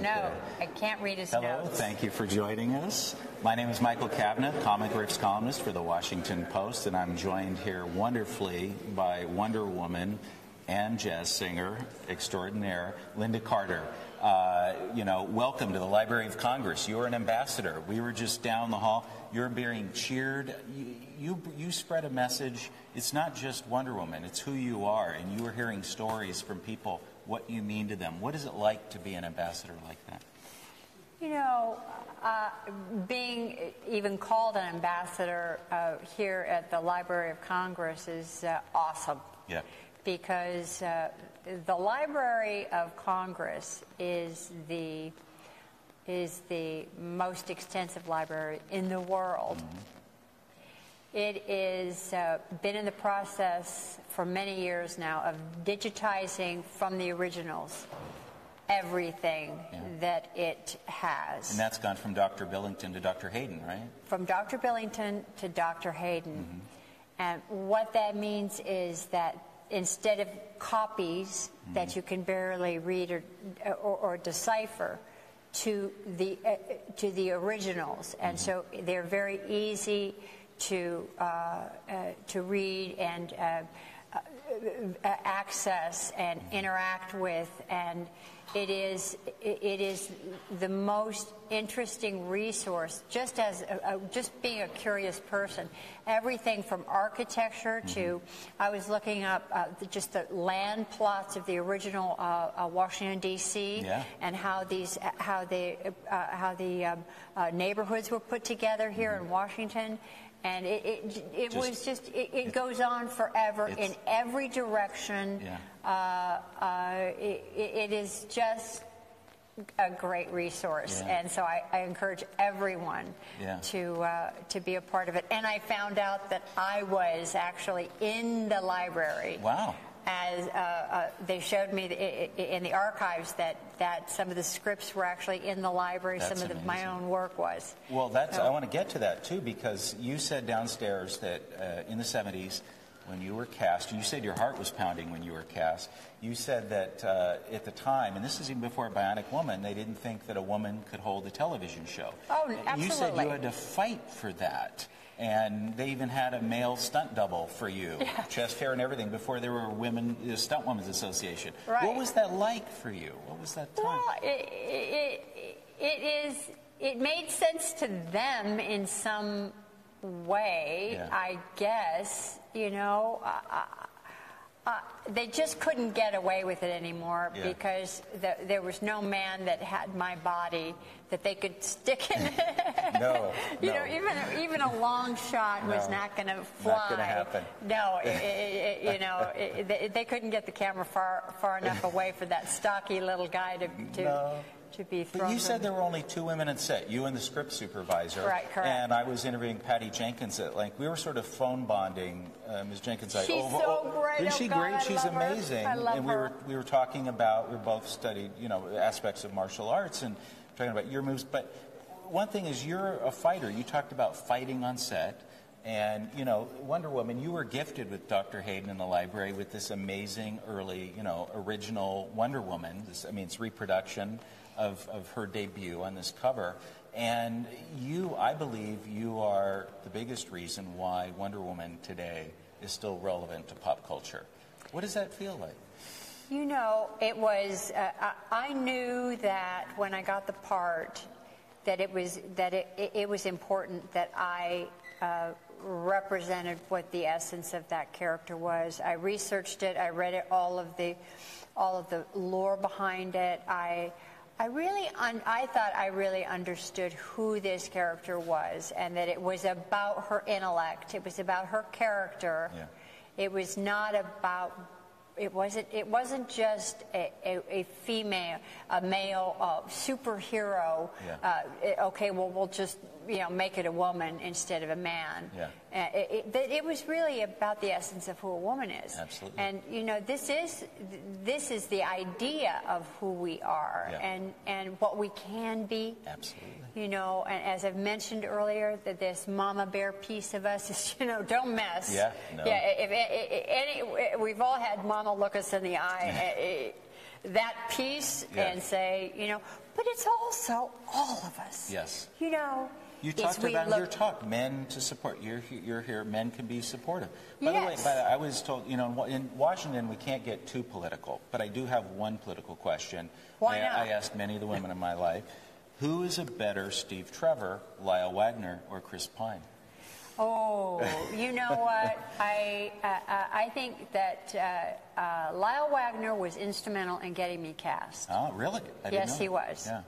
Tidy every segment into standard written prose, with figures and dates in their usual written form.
No, I can't read his Hello, notes. thank you for joining us. My name is Michael Cabinet, comic books columnist for the Washington Post, and I'm joined here wonderfully by Wonder Woman and jazz singer extraordinaire Lynda Carter. Welcome to the Library of Congress. You're an ambassador. We were just down the hall. You're being cheered. You spread a message. It's not just Wonder Woman. It's who you are, and you are hearing stories from people, what you mean to them. What is it like to be an ambassador like that? You know, being even called an ambassador here at the Library of Congress is awesome. Yeah. Because the Library of Congress is the most extensive library in the world. Mm-hmm. It is been in the process for many years now of digitizing from the originals everything that it has. And that's gone from Dr. Billington to Dr. Hayden, right? From Dr. Billington to Dr. Hayden. Mm-hmm. And what that means is that instead of copies that you can barely read or decipher, to the originals, and so they're very easy to read and access and interact with, and it is the most interesting resource. Just as just being a curious person, everything from architecture to I was looking up just the land plots of the original Washington D.C. and how the neighborhoods were put together here in Washington. And it goes on forever in every direction. It is just a great resource, and so I encourage everyone to be a part of it. And I found out that I was actually in the library. Wow. As they showed me in the archives that some of the scripts were actually in the library. That's some of my own work was. Well, I want to get to that too, because you said downstairs that in the 70s when you were cast, you said your heart was pounding when you were cast. You said that at the time, and this is even before Bionic Woman, they didn't think that a woman could hold a television show. Oh, absolutely. You said you had to fight for that. And they even had a male stunt double for you, chest hair and everything, before there were the Stunt Women's Association. Right. What was that like for you? What was that time? Well, it made sense to them in some way, I guess. You know, they just couldn't get away with it anymore because there was no man that had my body that they could stick in. No. You know, even a long shot was not going to fly. Not going to happen. No, they couldn't get the camera far enough away for that stocky little guy to be thrown. But you said there were only two women on set, you and the script supervisor. Right, correct. And I was interviewing Patty Jenkins at length. We were sort of phone bonding. Ms. Jenkins, She's so great. Isn't she great? She's amazing. I love and her. we were talking about, we both studied, aspects of martial arts and talking about your moves. But one thing is, you're a fighter. You talked about fighting on set. And, Wonder Woman, you were gifted with Dr. Hayden in the library with this amazing early, original Wonder Woman. It's reproduction of her debut on this cover. And I believe you are the biggest reason why Wonder Woman today is still relevant to pop culture. What does that feel like? It was, I knew that when I got the part that it was important that I represented what the essence of that character was. I researched it. I read it, all of the lore behind it. I thought I really understood who this character was, and that it was about her intellect. It was about her character. Yeah. It was not about. It wasn't just a male superhero. Okay, well, we'll just make it a woman instead of a man. It was really about the essence of who a woman is. Absolutely. And this is the idea of who we are and what we can be. Absolutely. And as I've mentioned earlier, that this mama bear piece of us is don't mess. Yeah. No. Yeah. We've all had mama look us in the eye. That piece and say, but it's also all of us. Yes. You know, you talked about in your talk, men to support. You're here. Men can be supportive. By the way, I was told, you know, in Washington we can't get too political, but I do have one political question. Why not? I asked many of the women in my life, who is a better Steve Trevor, Lyle Wagner, or Chris Pine? Oh, you know what? I think that Lyle Wagner was instrumental in getting me cast. Oh, really? Yes, he was. Yeah.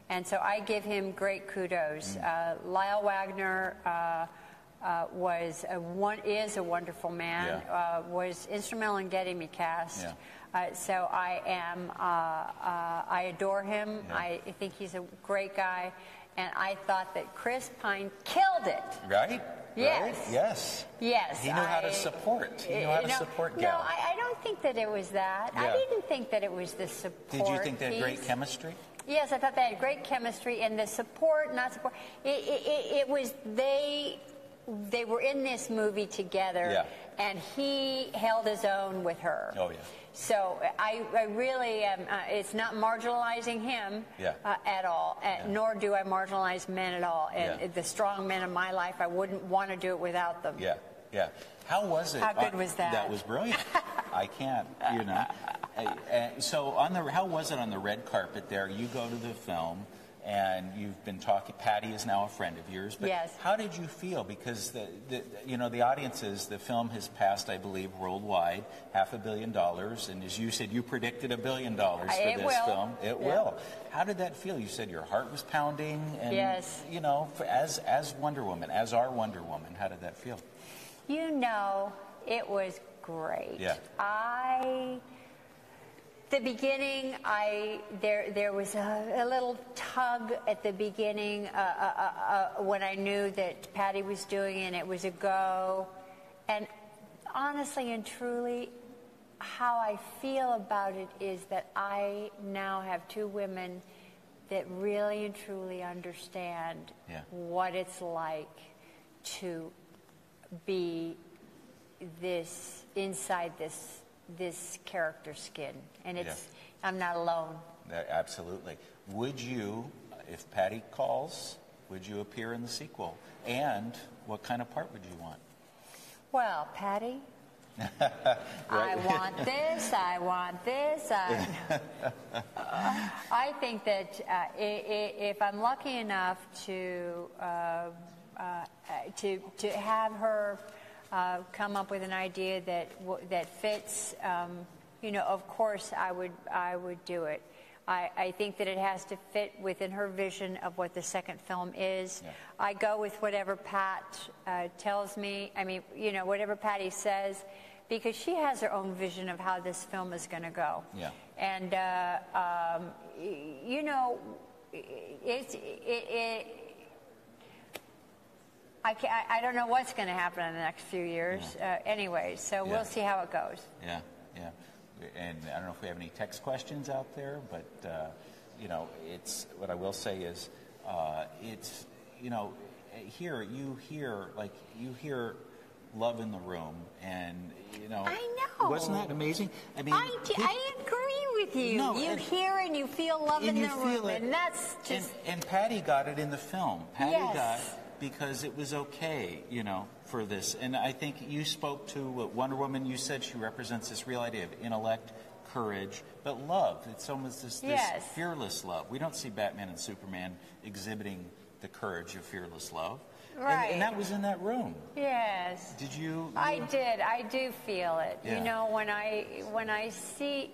And so I give him great kudos. Lyle Wagner is a wonderful man. Was instrumental in getting me cast. Yeah. So I adore him. Yeah. I think he's a great guy. And I thought that Chris Pine killed it. Right? Yes. Right? Yes. Yes. He knew how to support. He knew how to support No, Gal. I don't think that it was that. Yeah. I didn't think that it was the support. Did you think they had great piece. chemistry? Yes, I thought they had great chemistry, and the support, not support. It was they were in this movie together, and he held his own with her. Oh, yeah. So I really am, it's not marginalizing him at all, nor do I marginalize men at all. And the strong men in my life, I wouldn't want to do it without them. Yeah, yeah. How was it? How good was that? That was brilliant. I can't, you know. So how was it on the red carpet there? You go to the film, and you've been talking. Patty is now a friend of yours. But yes. How did you feel? Because the audiences, the film has passed, I believe, worldwide $500 million, and as you said, you predicted $1 billion for this film. It will. How did that feel? You said your heart was pounding, and yes. You know, as Wonder Woman, as our Wonder Woman, how did that feel? You know, it was great. Yeah. The beginning, there was a little tug at the beginning when I knew that Patty was doing it, and it was a go. And honestly and truly, how I feel about it is that I now have two women that really and truly understand what it's like to be inside this character's skin, and I'm not alone. Absolutely. Would you, if Patty calls, would you appear in the sequel? And what kind of part would you want? Well, Patty, I want this. I want this. I think that if I'm lucky enough to have her come up with an idea that fits, you know, of course I would do it. I think that it has to fit within her vision of what the second film is. Yeah. I go with whatever Pat tells me. I mean, you know, whatever Patty says, because she has her own vision of how this film is going to go. Yeah. And you know, I don't know what's going to happen in the next few years. Anyway, so we'll see how it goes. Yeah, yeah. And I don't know if we have any text questions out there, but you know, it's what I will say is, it's, you know, here you hear love in the room, and you know, I know. Wasn't that amazing? I mean, I agree with you. No, you hear and you feel love in the room, and that's just. And Patty got it in the film. Patty got it because it was okay, you know, for this. And I think you spoke to Wonder Woman. You said she represents this real idea of intellect, courage, but love. It's almost this fearless love. We don't see Batman and Superman exhibiting the courage of fearless love. Right. And that was in that room. Yes. Did you? I did. I do feel it. Yeah. You know, when I see,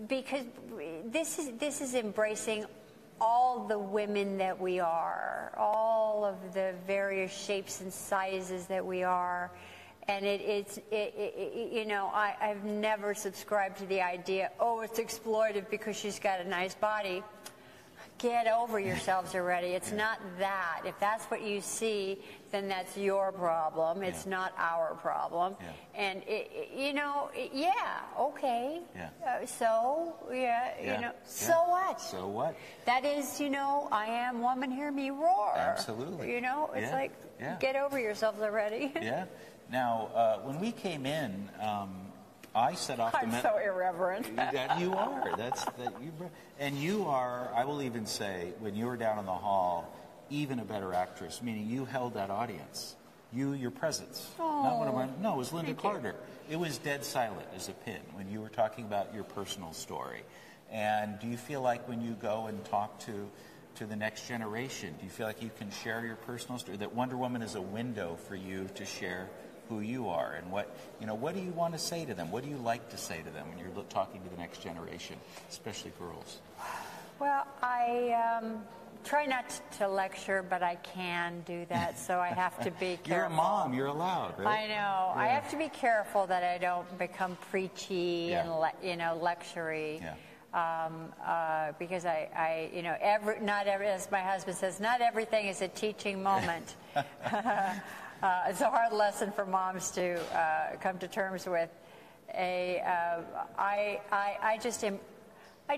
because this is embracing all the women that we are, all of the various shapes and sizes that we are. And it's you know, I've never subscribed to the idea, oh, it's exploitive because she's got a nice body. Get over yourselves already. It's not that. If that's what you see, then that's your problem. It's not our problem. Yeah. And, you know, okay. Yeah. You know, so what? So what? That is, you know, I am woman, hear me roar. Absolutely. You know, it's like, get over yourselves already. Yeah. Now, when we came in, I set off I'm so irreverent. That you are. And you are, I will even say, when you were down in the hall, even a better actress, meaning you held that audience. Your presence. Oh, Not one of mine. No, it was Lynda Carter. It was dead silent as a pin when you were talking about your personal story. And do you feel like when you go and talk to the next generation, do you feel like you can share your personal story? That Wonder Woman is a window for you to share who you are, and what do you want to say to them? What do you like to say to them when you're talking to the next generation, especially girls? Well, I try not to lecture, but I can do that, so I have to be careful. You're a mom. You're allowed, right? I know. Yeah. I have to be careful that I don't become preachy and lectury. Yeah. Because not every, as my husband says, not everything is a teaching moment. It's a hard lesson for moms to come to terms with. I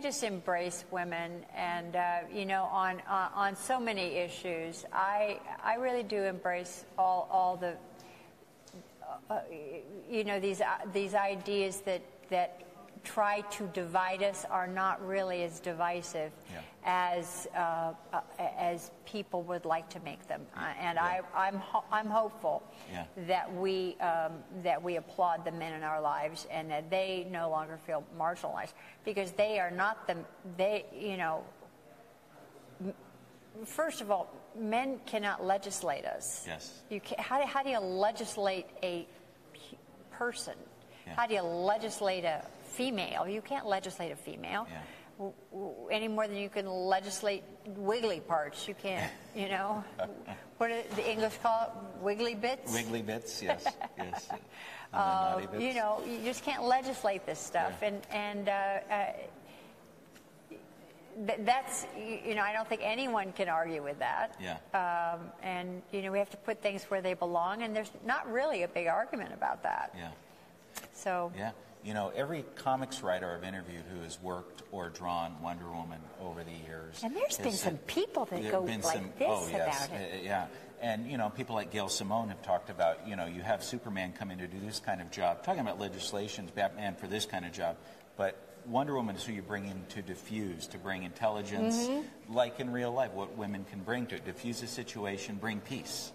just embrace women, and on so many issues, I really do embrace all the these ideas that try to divide us are not really as divisive as people would like to make them. I'm hopeful that we applaud the men in our lives, and that they no longer feel marginalized, because they are not first of all, men cannot legislate us. Yes. How do you legislate a person? Yeah. How do you legislate a female? You can't legislate a female any more than you can legislate wiggly parts. You can't, what do the English call it? Wiggly bits? Wiggly bits, yes. Yes. Bits. You just can't legislate this stuff. Yeah. And that's, I don't think anyone can argue with that. Yeah. And, we have to put things where they belong, and there's not really a big argument about that. Yeah. So. Yeah. Every comics writer I've interviewed who has worked or drawn Wonder Woman over the years. And there's been some people that go like this about it. Yeah. And, people like Gail Simone have talked about, you have Superman coming to do this kind of job, talking about legislations, Batman for this kind of job. But Wonder Woman is who you bring in to diffuse, to bring intelligence, like in real life, what women can bring to it. Diffuse a situation, bring peace.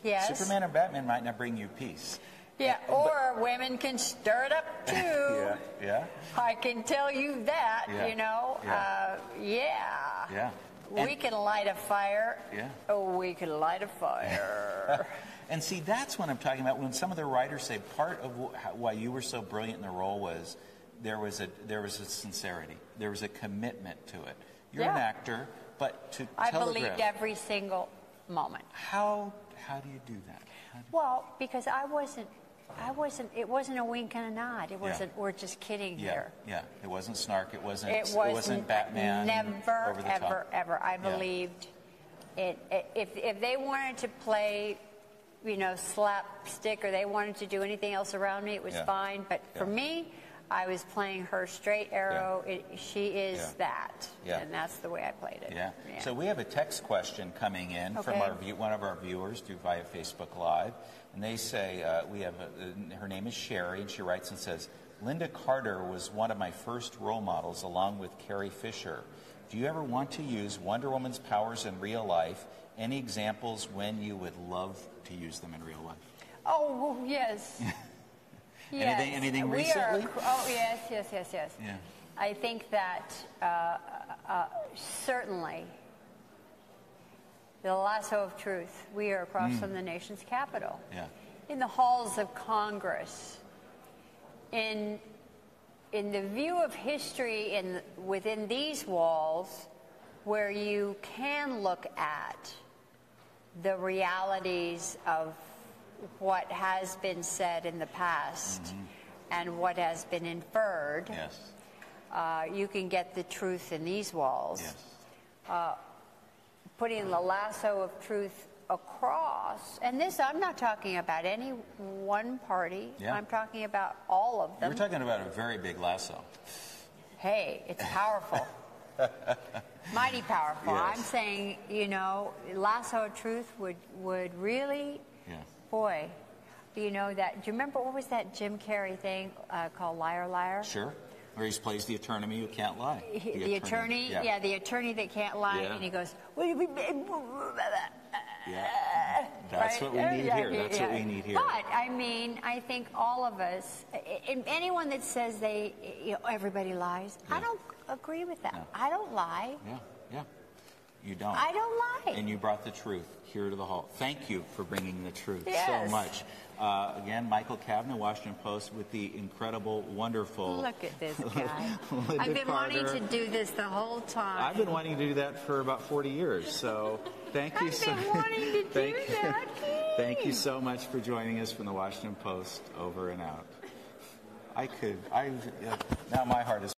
Yes. Superman or Batman might not bring you peace. Yeah, or women can stir it up too. Yeah. I can tell you that, Yeah. We can light a fire. Yeah. Oh, we can light a fire. And see, that's what I'm talking about. When some of the writers say part of why you were so brilliant in the role was there was a sincerity. There was a commitment to it. You're an actor, but to I telegraph. believed every single moment. How do you do that? Well, because it wasn't a wink and a nod. It wasn't, we're just kidding here. Yeah, it wasn't snark. It wasn't Batman. Never, over the top. ever. I believed it. If they wanted to play, slapstick, or they wanted to do anything else around me, it was fine. But for me, I was playing her straight arrow. She is that, and that's the way I played it. Yeah. So we have a text question coming in from one of our viewers via Facebook Live, and they say her name is Sherry, and she writes and says, Lynda Carter was one of my first role models, along with Carrie Fisher. Do you ever want to use Wonder Woman's powers in real life? Any examples when you would love to use them in real life? Oh, well, yes. Yes. Anything recently? Yes. Yeah. I think that certainly the lasso of truth. We are across from the nation's capital. Yeah. In the halls of Congress. In the view of history within these walls, where you can look at the realities of what has been said in the past and what has been inferred. Yes. You can get the truth in these walls. Yes. Putting the lasso of truth across, and this, I'm not talking about any one party. Yeah. I'm talking about all of them. You're talking about a very big lasso. Hey, it's powerful. Mighty powerful. Yes. I'm saying, lasso of truth would really... Yeah. Boy, You know that? Do you remember what was that Jim Carrey thing called Liar Liar? Sure. Where he plays the attorney who can't lie. The attorney, yeah, the attorney that can't lie, Yeah. and he goes, "What do you mean?" Yeah. That's what we need here. That's what we need here. But I mean, I think all of us, anyone that says everybody lies, Yeah. I don't agree with that. No. I don't lie. Yeah. You don't. I don't lie. And you brought the truth here to the hall. Thank you for bringing the truth Yes. so much. Again, Michael Kavner, Washington Post, with the incredible, wonderful... Look at this guy. Lynda I've been wanting Carter. to do this the whole time. I've been wanting to do that for about 40 years, so thank you I've been wanting to do that. Thank you so much for joining us from the Washington Post. Over and out. Now my heart is